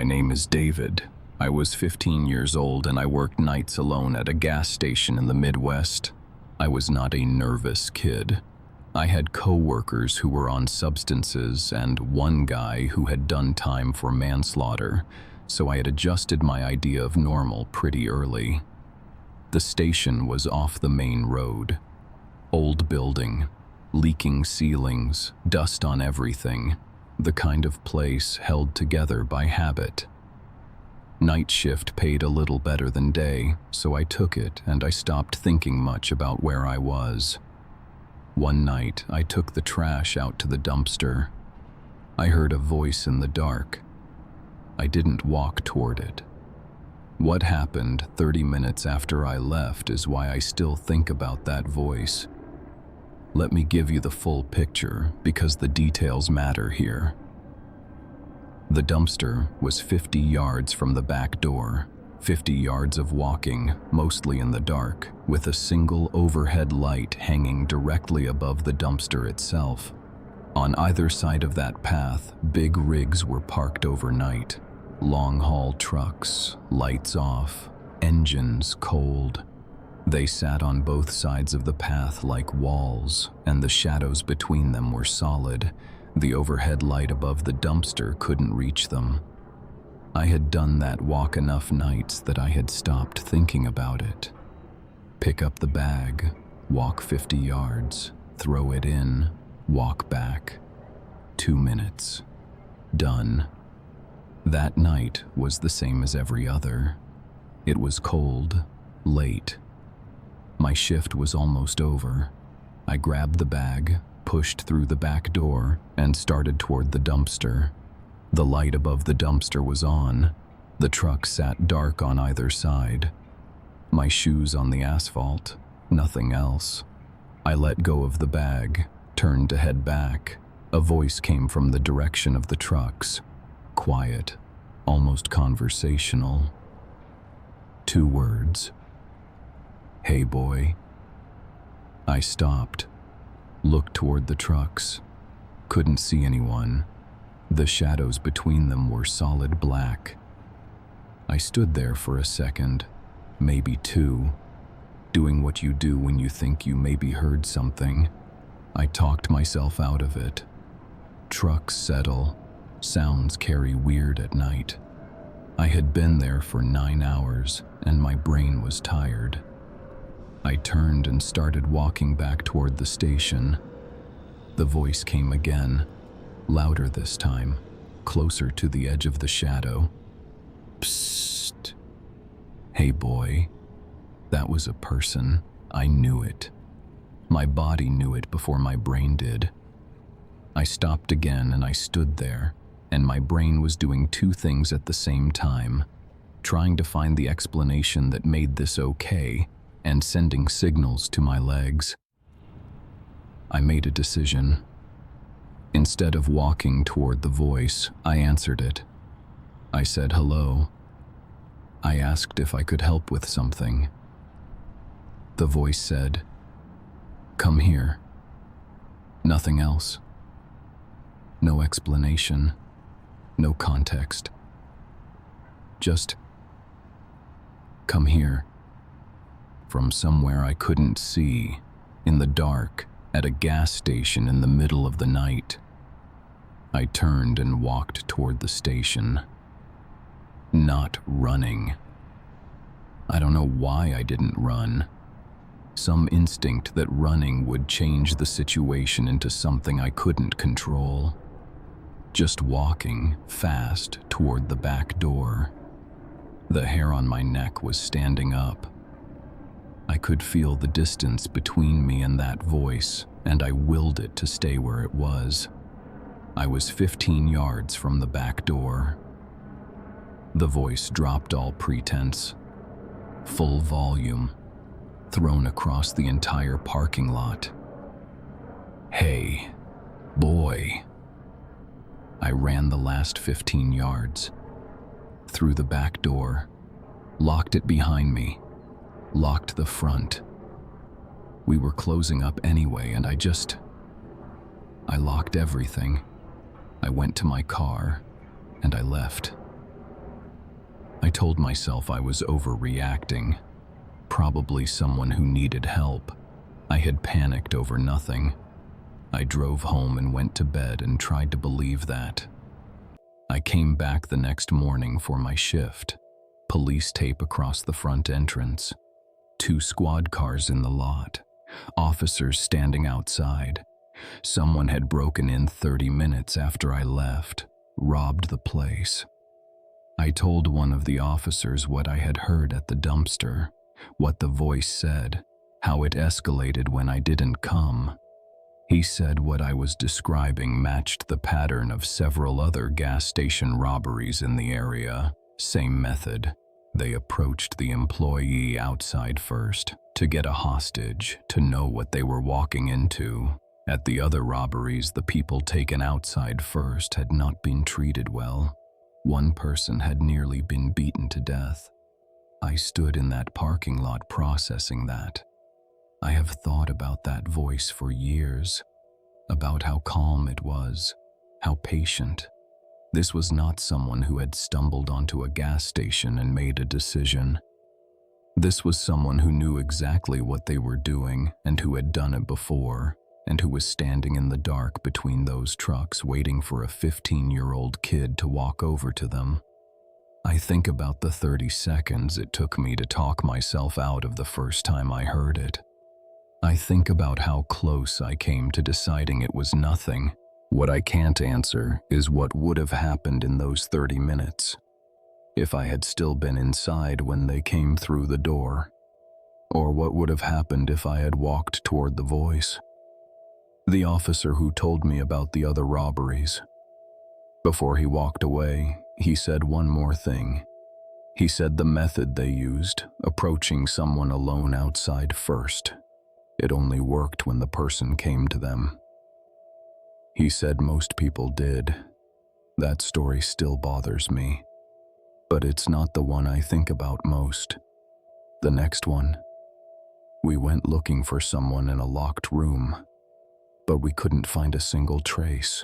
My name is David. I was 15 years old and I worked nights alone at a gas station in the Midwest. I was not a nervous kid. I had co-workers who were on substances and one guy who had done time for manslaughter, so I had adjusted my idea of normal pretty early. The station was off the main road. Old building, leaking ceilings, dust on everything. The kind of place held together by habit. Night shift paid a little better than day, so I took it and I stopped thinking much about where I was. One night, I took the trash out to the dumpster. I heard a voice in the dark. I didn't walk toward it. What happened 30 minutes after I left is why I still think about that voice. Let me give you the full picture because the details matter here. The dumpster was 50 yards from the back door, 50 yards of walking, mostly in the dark, with a single overhead light hanging directly above the dumpster itself. On either side of that path, big rigs were parked overnight. Long-haul trucks, lights off, engines cold. They sat on both sides of the path like walls, and the shadows between them were solid. The overhead light above the dumpster couldn't reach them. I had done that walk enough nights that I had stopped thinking about it. Pick up the bag, walk 50 yards, throw it in, walk back. 2 minutes. Done. That night was the same as every other. It was cold, late. My shift was almost over. I grabbed the bag, pushed through the back door, and started toward the dumpster. The light above the dumpster was on. The truck sat dark on either side. My shoes on the asphalt, nothing else. I let go of the bag, turned to head back. A voice came from the direction of the trucks. Quiet, almost conversational. 2 words. "Hey, boy." I stopped, looked toward the trucks. Couldn't see anyone. The shadows between them were solid black. I stood there for a second, maybe 2, doing what you do when you think you maybe heard something. I talked myself out of it. Trucks settle. Sounds carry weird at night. I had been there for 9 hours, and my brain was tired. I turned and started walking back toward the station. The voice came again, louder this time, closer to the edge of the shadow. Psst. "Hey, boy." That was a person. I knew it. My body knew it before my brain did. I stopped again and I stood there, and my brain was doing 2 things at the same time, trying to find the explanation that made this okay, and sending signals to my legs. I made a decision. Instead of walking toward the voice, I answered it. I said hello. I asked if I could help with something. The voice said, "Come here." Nothing else. No explanation. No context. Just, "Come here." From somewhere I couldn't see, in the dark, at a gas station in the middle of the night. I turned and walked toward the station. Not running. I don't know why I didn't run. Some instinct that running would change the situation into something I couldn't control. Just walking, fast, toward the back door. The hair on my neck was standing up. I could feel the distance between me and that voice, and I willed it to stay where it was. I was 15 yards from the back door. The voice dropped all pretense. Full volume, thrown across the entire parking lot. "Hey, boy." I ran the last 15 yards. Through the back door, locked it behind me, locked the front. We were closing up anyway, and I locked everything. I went to my car, and I left. I told myself I was overreacting, probably someone who needed help. I had panicked over nothing. I drove home and went to bed and tried to believe that. I came back the next morning for my shift. Police tape across the front entrance. 2 squad cars in the lot. Officers standing outside. Someone had broken in 30 minutes after I left, robbed the place. I told one of the officers what I had heard at the dumpster, what the voice said, how it escalated when I didn't come. He said what I was describing matched the pattern of several other gas station robberies in the area. Same method. They approached the employee outside first, to get a hostage, to know what they were walking into. At the other robberies, the people taken outside first had not been treated well. One person had nearly been beaten to death. I stood in that parking lot processing that. I have thought about that voice for years, about how calm it was, how patient. This was not someone who had stumbled onto a gas station and made a decision. This was someone who knew exactly what they were doing and who had done it before, and who was standing in the dark between those trucks waiting for a 15-year-old kid to walk over to them. I think about the 30 seconds it took me to talk myself out of the first time I heard it. I think about how close I came to deciding it was nothing. What I can't answer is what would have happened in those 30 minutes, if I had still been inside when they came through the door, or what would have happened if I had walked toward the voice. The officer who told me about the other robberies. Before he walked away, he said one more thing. He said the method they used, approaching someone alone outside first, it only worked when the person came to them. He said most people did. That story still bothers me. But it's not the one I think about most. The next one. We went looking for someone in a locked room, but we couldn't find a single trace.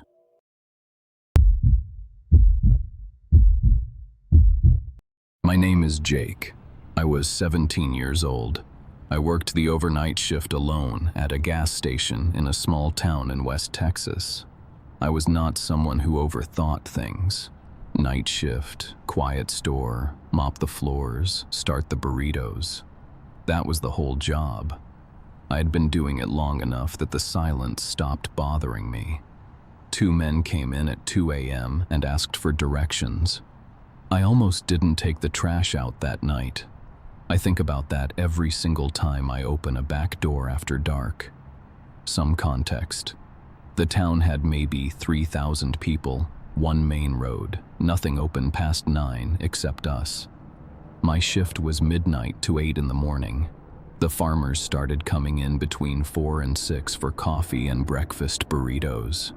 My name is Jake. I was 17 years old. I worked the overnight shift alone at a gas station in a small town in West Texas. I was not someone who overthought things. Night shift, quiet store, mop the floors, start the burritos. That was the whole job. I had been doing it long enough that the silence stopped bothering me. 2 men came in at 2 a.m. and asked for directions. I almost didn't take the trash out that night. I think about that every single time I open a back door after dark. Some context. The town had maybe 3,000 people, 1 main road, nothing open past 9 except us. My shift was midnight to 8 in the morning. The farmers started coming in between 4 and 6 for coffee and breakfast burritos.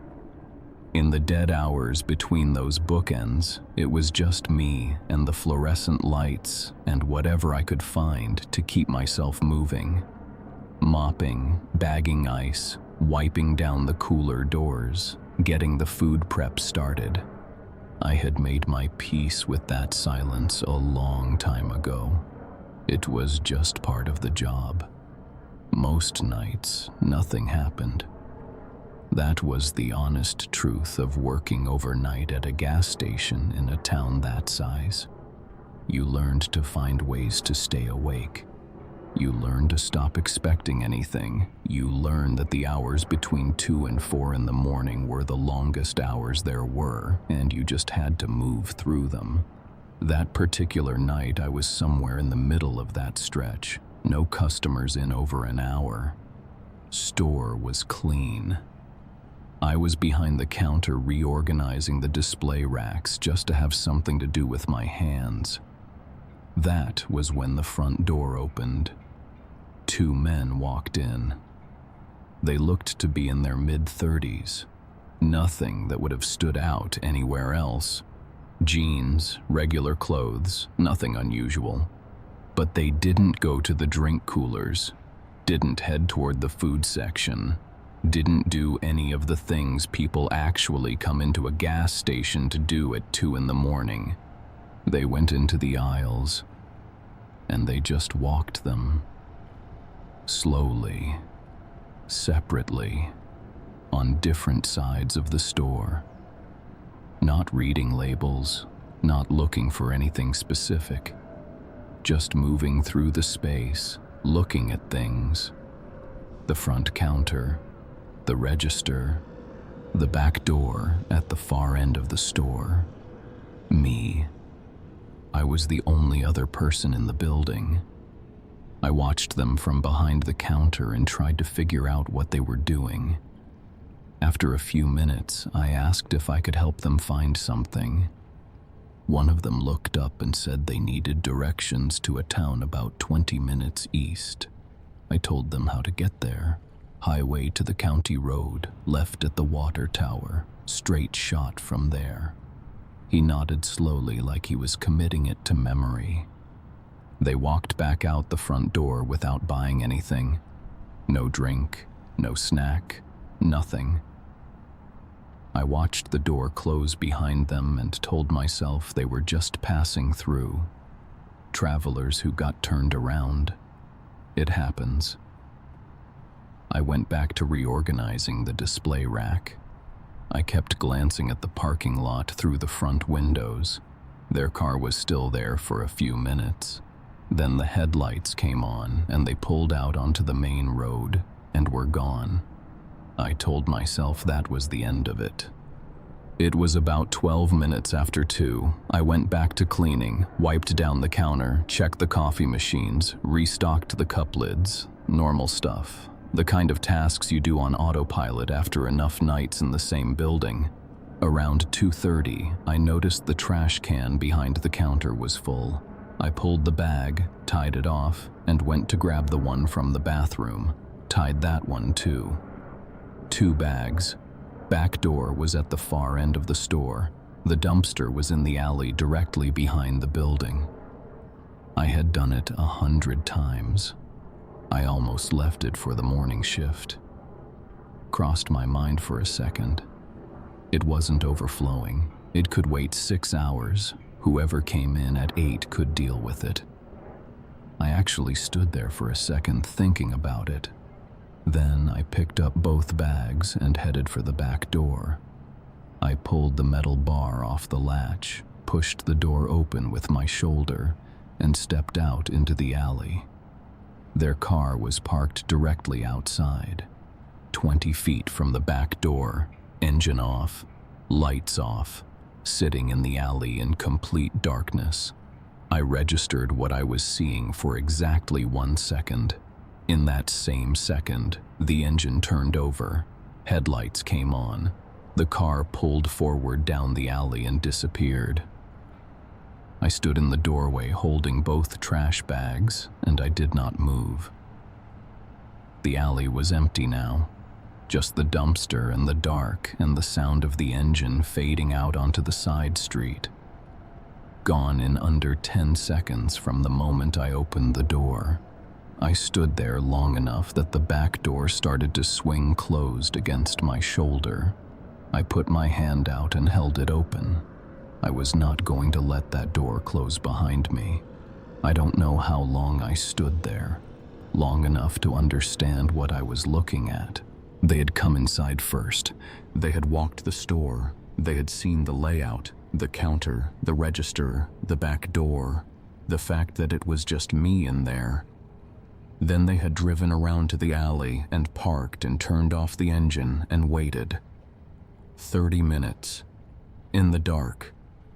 In the dead hours between those bookends, it was just me and the fluorescent lights and whatever I could find to keep myself moving. Mopping, bagging ice, wiping down the cooler doors, getting the food prep started. I had made my peace with that silence a long time ago. It was just part of the job. Most nights, nothing happened. That was the honest truth of working overnight at a gas station in a town that size. You learned to find ways to stay awake. You learned to stop expecting anything. You learned that the hours between 2 and 4 in the morning were the longest hours there were, and you just had to move through them. That particular night, I was somewhere in the middle of that stretch. No customers in over an hour. Store was clean. I was behind the counter reorganizing the display racks just to have something to do with my hands. That was when the front door opened. 2 men walked in. They looked to be in their mid-30s. Nothing that would have stood out anywhere else. Jeans, regular clothes, nothing unusual. But they didn't go to the drink coolers, didn't head toward the food section, didn't do any of the things people actually come into a gas station to do at 2 in the morning. They went into the aisles, and they just walked them. Slowly, separately, on different sides of the store. Not reading labels, not looking for anything specific. Just moving through the space, looking at things. The front counter, the register, the back door at the far end of the store. Me. I was the only other person in the building. I watched them from behind the counter and tried to figure out what they were doing. After a few minutes, I asked if I could help them find something. One of them looked up and said they needed directions to a town about 20 minutes east. I told them how to get there. Highway to the county road, left at the water tower, straight shot from there. He nodded slowly like he was committing it to memory. They walked back out the front door without buying anything. No drink, no snack, nothing. I watched the door close behind them and told myself they were just passing through. Travelers who got turned around. It happens. I went back to reorganizing the display rack. I kept glancing at the parking lot through the front windows. Their car was still there for a few minutes. Then the headlights came on and they pulled out onto the main road and were gone. I told myself that was the end of it. It was about 12 minutes after 2. I went back to cleaning, wiped down the counter, checked the coffee machines, restocked the cup lids. Normal stuff. The kind of tasks you do on autopilot after enough nights in the same building. Around 2:30, I noticed the trash can behind the counter was full. I pulled the bag, tied it off, and went to grab the one from the bathroom. Tied that one too. 2 bags. Back door was at the far end of the store. The dumpster was in the alley directly behind the building. I had done it 100 times. I almost left it for the morning shift. Crossed my mind for a second. It wasn't overflowing. It could wait 6 hours. Whoever came in at 8 could deal with it. I actually stood there for a second thinking about it. Then I picked up both bags and headed for the back door. I pulled the metal bar off the latch, pushed the door open with my shoulder, and stepped out into the alley. Their car was parked directly outside, 20 feet from the back door, engine off, lights off, sitting in the alley in complete darkness. I registered what I was seeing for exactly 1 second. In that same second, the engine turned over, headlights came on, the car pulled forward down the alley and disappeared. I stood in the doorway holding both trash bags, and I did not move. The alley was empty now, just the dumpster and the dark and the sound of the engine fading out onto the side street. Gone in under 10 seconds from the moment I opened the door. I stood there long enough that the back door started to swing closed against my shoulder. I put my hand out and held it open. I was not going to let that door close behind me. I don't know how long I stood there. Long enough to understand what I was looking at. They had come inside first. They had walked the store. They had seen the layout, the counter, the register, the back door, the fact that it was just me in there. Then they had driven around to the alley and parked and turned off the engine and waited. 30 minutes. In the dark.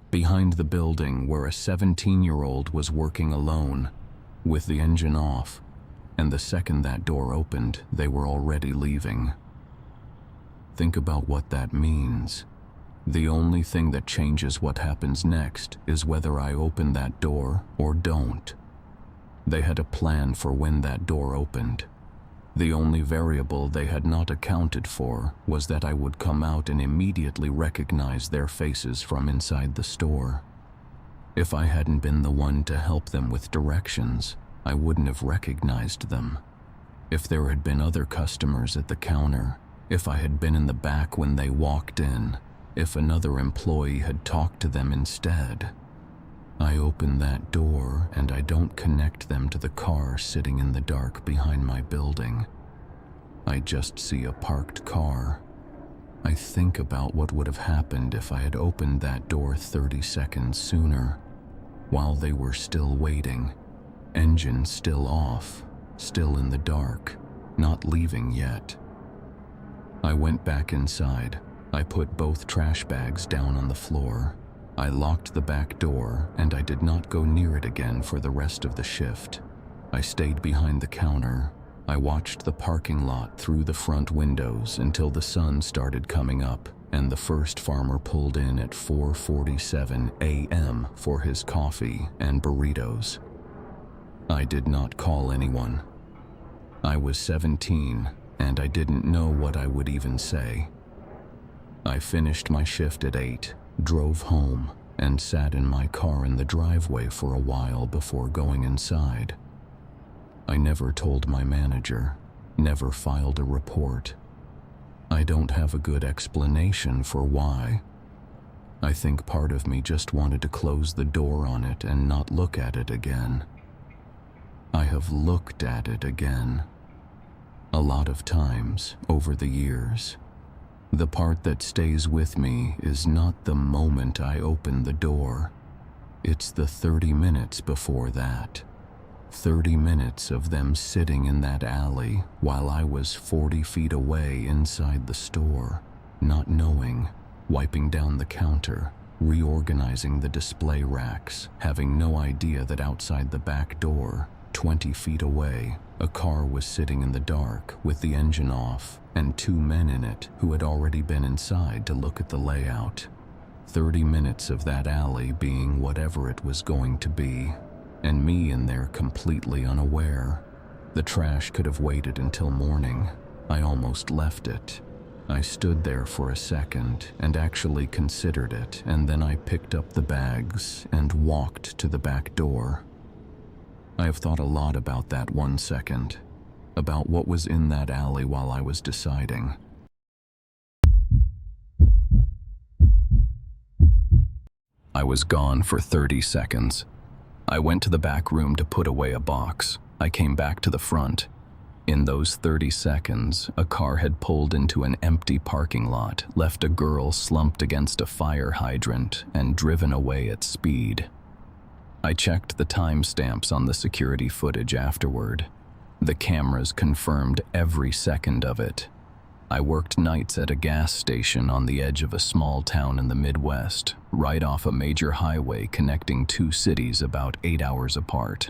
Behind the building where a 17-year-old was working alone, with the engine off, and the second that door opened, they were already leaving. Think about what that means. The only thing that changes what happens next is whether I open that door or don't. They had a plan for when that door opened. The only variable they had not accounted for was that I would come out and immediately recognize their faces from inside the store. If I hadn't been the one to help them with directions, I wouldn't have recognized them. If there had been other customers at the counter, if I had been in the back when they walked in, if another employee had talked to them instead. I open that door and I don't connect them to the car sitting in the dark behind my building. I just see a parked car. I think about what would have happened if I had opened that door 30 seconds sooner, while they were still waiting, engine still off, still in the dark, not leaving yet. I went back inside. I put both trash bags down on the floor. I locked the back door and I did not go near it again for the rest of the shift. I stayed behind the counter. I watched the parking lot through the front windows until the sun started coming up and the first farmer pulled in at 4:47 a.m. for his coffee and burritos. I did not call anyone. I was 17 and I didn't know what I would even say. I finished my shift at 8, drove home, and sat in my car in the driveway for a while before going inside. I never told my manager, never filed a report. I don't have a good explanation for why. I think part of me just wanted to close the door on it and not look at it again. I have looked at it again. A lot of times over the years. The part that stays with me is not the moment I open the door. It's the 30 minutes before that. 30 minutes of them sitting in that alley while I was 40 feet away inside the store, not knowing, wiping down the counter, reorganizing the display racks, having no idea that outside the back door, 20 feet away, a car was sitting in the dark with the engine off and 2 men in it who had already been inside to look at the layout. 30 minutes of that alley being whatever it was going to be, and me in there completely unaware. The trash could have waited until morning. I almost left it. I stood there for a second and actually considered it, and then I picked up the bags and walked to the back door. I have thought a lot about that 1 second, about what was in that alley while I was deciding. I was gone for 30 seconds. I went to the back room to put away a box. I came back to the front. In those 30 seconds, a car had pulled into an empty parking lot, left a girl slumped against a fire hydrant, and driven away at speed. I checked the timestamps on the security footage afterward. The cameras confirmed every second of it. I worked nights at a gas station on the edge of a small town in the Midwest, right off a major highway connecting two cities about 8 hours apart.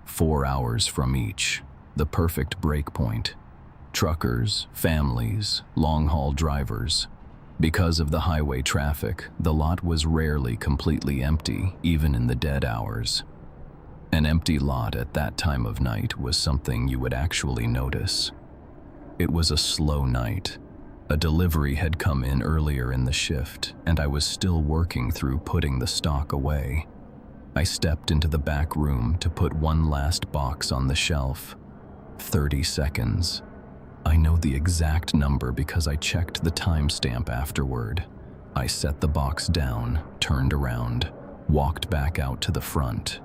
4 hours from each, the perfect break point. Truckers, families, long-haul drivers. Because of the highway traffic, the lot was rarely completely empty, even in the dead hours. An empty lot at that time of night was something you would actually notice. It was a slow night. A delivery had come in earlier in the shift, and I was still working through putting the stock away. I stepped into the back room to put one last box on the shelf. 30 seconds. I know the exact number because I checked the timestamp afterward. I set the box down, turned around, walked back out to the front.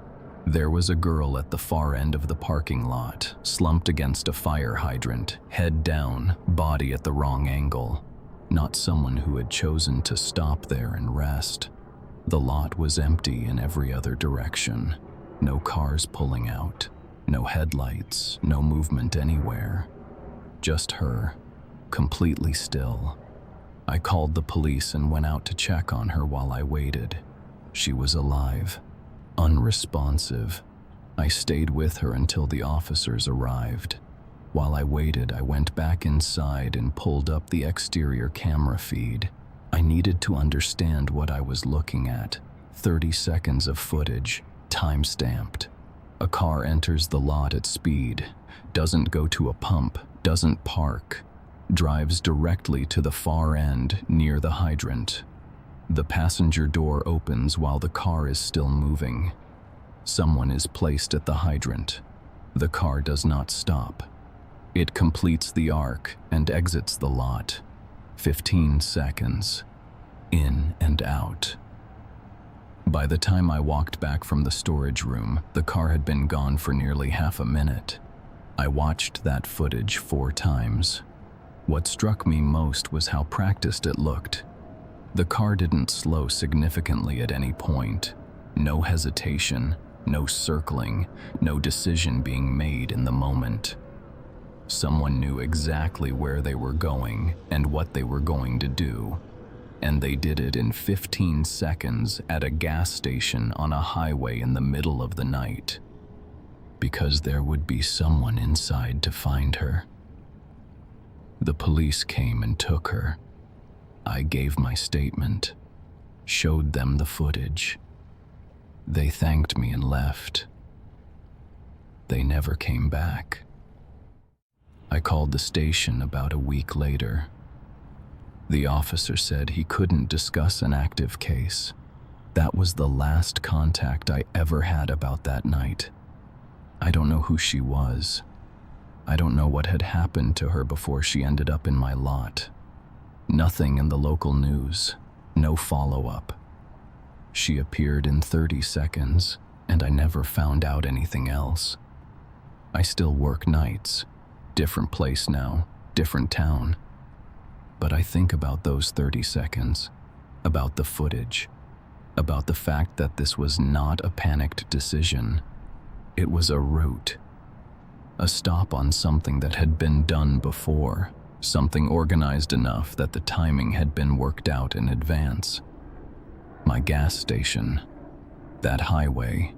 There was a girl at the far end of the parking lot, slumped against a fire hydrant, head down, body at the wrong angle. Not someone who had chosen to stop there and rest. The lot was empty in every other direction. No cars pulling out, no headlights, no movement anywhere. Just her, completely still. I called the police and went out to check on her while I waited. She was alive. Unresponsive. I stayed with her until the officers arrived. While I waited, I went back inside and pulled up the exterior camera feed. I needed to understand what I was looking at. 30 seconds of footage, time-stamped. A car enters the lot at speed, doesn't go to a pump, doesn't park, drives directly to the far end near the hydrant. The passenger door opens while the car is still moving. Someone is placed at the hydrant. The car does not stop. It completes the arc and exits the lot. 15 seconds. In and out. By the time I walked back from the storage room, the car had been gone for nearly half a minute. I watched that footage 4 times. What struck me most was how practiced it looked. The car didn't slow significantly at any point. No hesitation, no circling, no decision being made in the moment. Someone knew exactly where they were going and what they were going to do. And they did it in 15 seconds at a gas station on a highway in the middle of the night. Because there would be someone inside to find her. The police came and took her. I gave my statement, showed them the footage. They thanked me and left. They never came back. I called the station about a week later. The officer said he couldn't discuss an active case. That was the last contact I ever had about that night. I don't know who she was. I don't know what had happened to her before she ended up in my lot. Nothing in the local news, no follow-up. She appeared in 30 seconds, and I never found out anything else. I still work nights, different place now, different town. But I think about those 30 seconds, about the footage, about the fact that this was not a panicked decision. It was a route, a stop on something that had been done before, something organized enough that the timing had been worked out in advance. My gas station, that highway,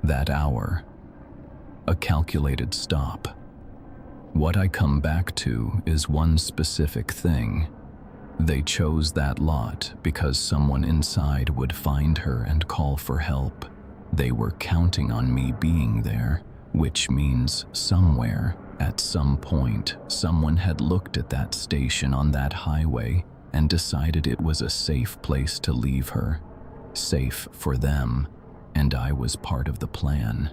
that hour, a calculated stop. What I come back to is one specific thing. They chose that lot because someone inside would find her and call for help. They were counting on me being there, which means somewhere, at some point, someone had looked at that station on that highway and decided it was a safe place to leave her. Safe for them, and I was part of the plan.